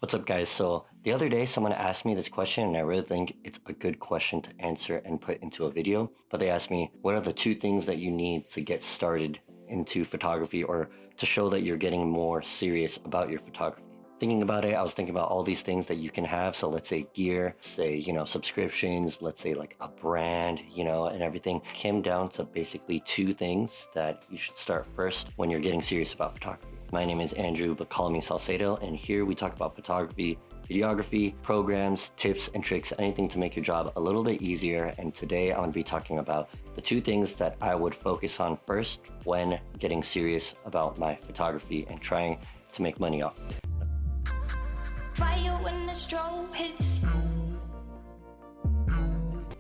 What's up, guys? So the other day, someone asked me this question, and I really think it's a good question to answer and put into a video. But they asked me, what are the two things that you need to get started into photography or to show that you're getting more serious about your photography? Thinking about it, I was thinking about all these things that you can have. So let's say gear, say, subscriptions, let's say like a brand, and everything came down to basically two things that you should start first when you're getting serious about photography. My name is Andrew, but call me Salcedo, and here we talk about photography, videography, programs, tips and tricks, anything to make your job a little bit easier. And today I'm going to be talking about the two things that I would focus on first when getting serious about my photography and trying to make money off of it. Fire when the strobe hits.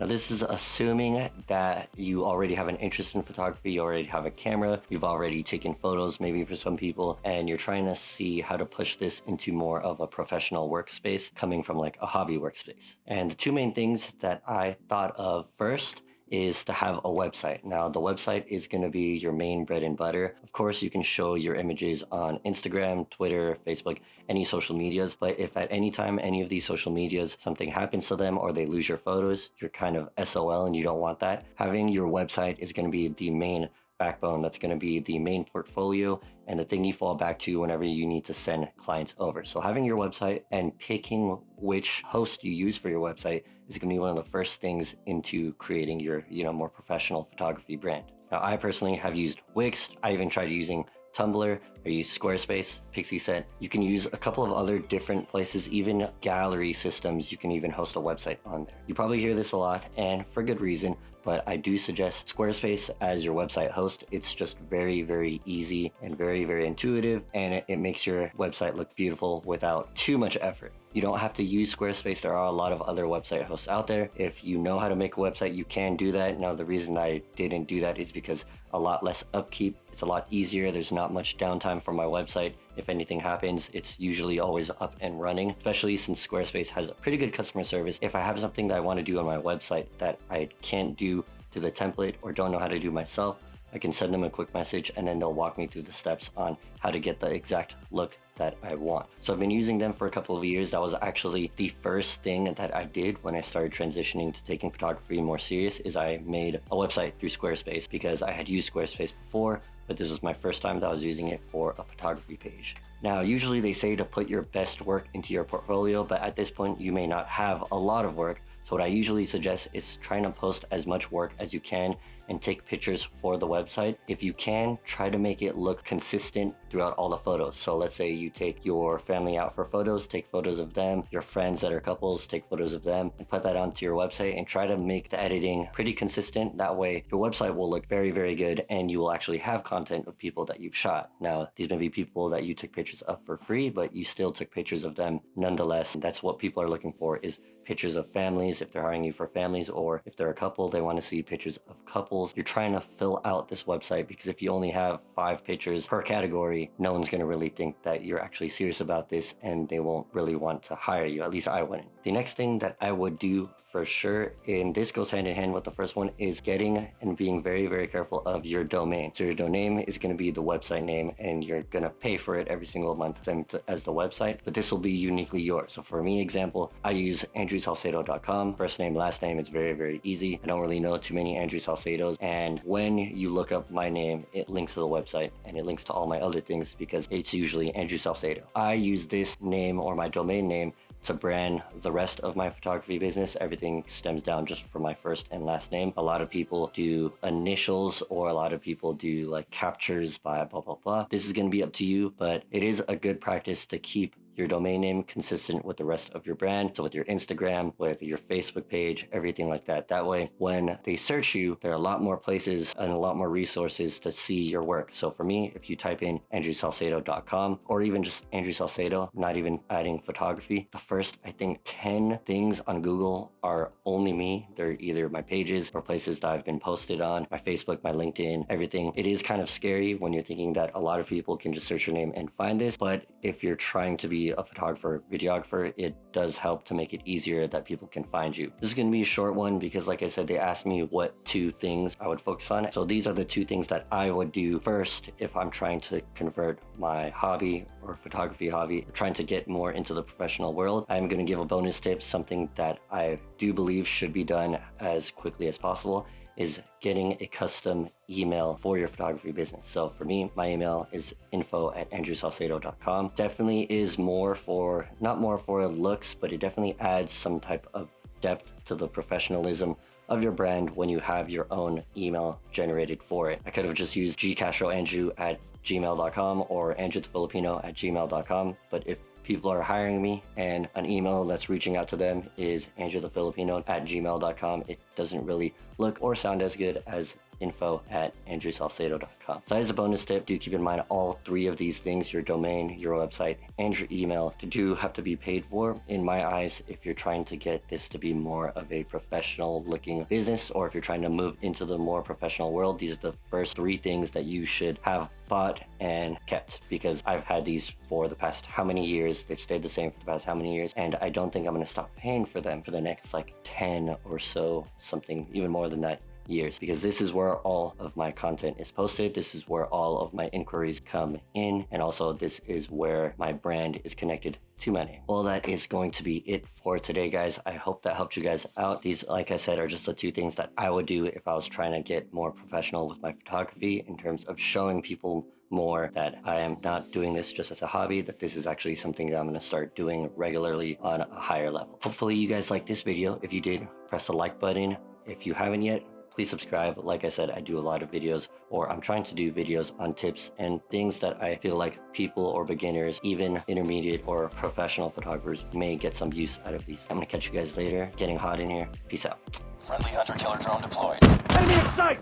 Now, this is assuming that you already have an interest in photography, you already have a camera, you've already taken photos, maybe for some people, and you're trying to see how to push this into more of a professional workspace coming from like a hobby workspace. And the two main things that I thought of first is to have a website. Now, the website is going to be your main bread and butter. Of course, you can show your images on Instagram, Twitter, Facebook, any social medias. But if at any time any of these social medias, something happens to them or they lose your photos, you're kind of SOL and you don't want that. Having your website is going to be the main backbone. That's going to be the main portfolio and the thing you fall back to whenever you need to send clients over. So having your website and picking which host you use for your website is going to be one of the first things into creating your, more professional photography brand. Now, I personally have used Wix. I even tried using Tumblr. I use Squarespace, Pixieset. You can use a couple of other different places, even gallery systems. You can even host a website on there. You probably hear this a lot, and for good reason, but I do suggest Squarespace as your website host. It's just very, very easy and very, very intuitive, and it makes your website look beautiful without too much effort. You don't have to use Squarespace. There are a lot of other website hosts out there. If you know how to make a website, you can do that. Now, the reason I didn't do that is because a lot less upkeep. It's a lot easier. There's not much downtime for my website. If anything happens, it's usually always up and running, especially since Squarespace has a pretty good customer service. If I have something that I want to do on my website that I can't do through the template or don't know how to do myself, I can send them a quick message and then they'll walk me through the steps on how to get the exact look that I want. So I've been using them for a couple of years. That was actually the first thing that I did when I started transitioning to taking photography more serious, is I made a website through Squarespace because I had used Squarespace before, but this was my first time that I was using it for a photography page. Now, usually they say to put your best work into your portfolio, but at this point you may not have a lot of work. So what I usually suggest is trying to post as much work as you can and take pictures for the website. If you can, try to make it look consistent throughout all the photos. So let's say you take your family out for photos, take photos of them, your friends that are couples, take photos of them, and put that onto your website and try to make the editing pretty consistent. That way your website will look very, very good and you will actually have content of people that you've shot. Now, these may be people that you took pictures of for free, but you still took pictures of them nonetheless. That's what people are looking for, is pictures of families, if they're hiring you for families, or if they're a couple, they want to see pictures of couples. You're trying to fill out this website because if you only have 5 pictures per category, no one's going to really think that you're actually serious about this and they won't really want to hire you. At least I wouldn't. The next thing that I would do for sure, and this goes hand in hand with the first one, is getting and being very, very careful of your domain. So your domain is going to be the website name and you're going to pay for it every single month as the website, but this will be uniquely yours. So for me, example, I use andrewsalcedo.com. First name, last name. It's very, very easy. I don't really know too many Andrew Salcedos. And when you look up my name, it links to the website and it links to all my other things because it's usually Andrew Salcedo. I use this name or my domain name to brand the rest of my photography business. Everything stems down just from my first and last name. A lot of people do initials or a lot of people do like captures by blah, blah, blah. This is going to be up to you, but it is a good practice to keep your domain name consistent with the rest of your brand. So with your Instagram, with your Facebook page, everything like that. That way, when they search you, there are a lot more places and a lot more resources to see your work. So for me, if you type in andrewsalcedo.com or even just Andrew Salcedo, not even adding photography, the first, I think, 10 things on Google are only me. They're either my pages or places that I've been posted on, my Facebook, my LinkedIn, everything. It is kind of scary when you're thinking that a lot of people can just search your name and find this. But if you're trying to be be a photographer, videographer, it does help to make it easier that people can find you. This is going to be a short one because, like I said, they asked me what 2 things I would focus on. So these are the 2 things that I would do first if I'm trying to convert my hobby or photography hobby, trying to get more into the professional world. I'm going to give a bonus tip, something that I do believe should be done as quickly as possible, is getting a custom email for your photography business. So for me, my email is info@andrewsalcedo.com. Definitely is not more for looks, but it definitely adds some type of depth to the professionalism of your brand when you have your own email generated for it. I could have just used gcastroandrew@gmail.com or andrewthefilipino@gmail.com, but if people are hiring me and an email that's reaching out to them is andrewthefilipino@gmail.com, it doesn't really look or sound as good as info@andrewsalcedo.com. So as a bonus tip, do keep in mind all 3 of these things, your domain, your website, and your email, do have to be paid for. In my eyes, if you're trying to get this to be more of a professional looking business, or if you're trying to move into the more professional world, these are the first 3 things that you should have bought and kept, because I've had these for the past how many years. They've stayed the same for the past how many years, and I don't think I'm going to stop paying for them for the next like 10 or so, something even more than that, years, because this is where all of my content is posted. This is where all of my inquiries come in, and also this is where my brand is connected to my name. Well, that is going to be it for today, guys. I hope that helped you guys out. These, like I said, are just the 2 things that I would do if I was trying to get more professional with my photography, in terms of showing people more that I am not doing this just as a hobby, that this is actually something that I'm going to start doing regularly on a higher level. Hopefully you guys liked this video. If you did, press the like button. If you haven't yet, please subscribe. Like I said, I do a lot of videos, or I'm trying to do videos on tips and things that I feel like people or beginners, even intermediate or professional photographers, may get some use out of these. I'm gonna catch you guys later. Getting hot in here. Peace out. Friendly hunter-killer drone deployed. Enemy in sight!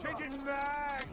Changing mag!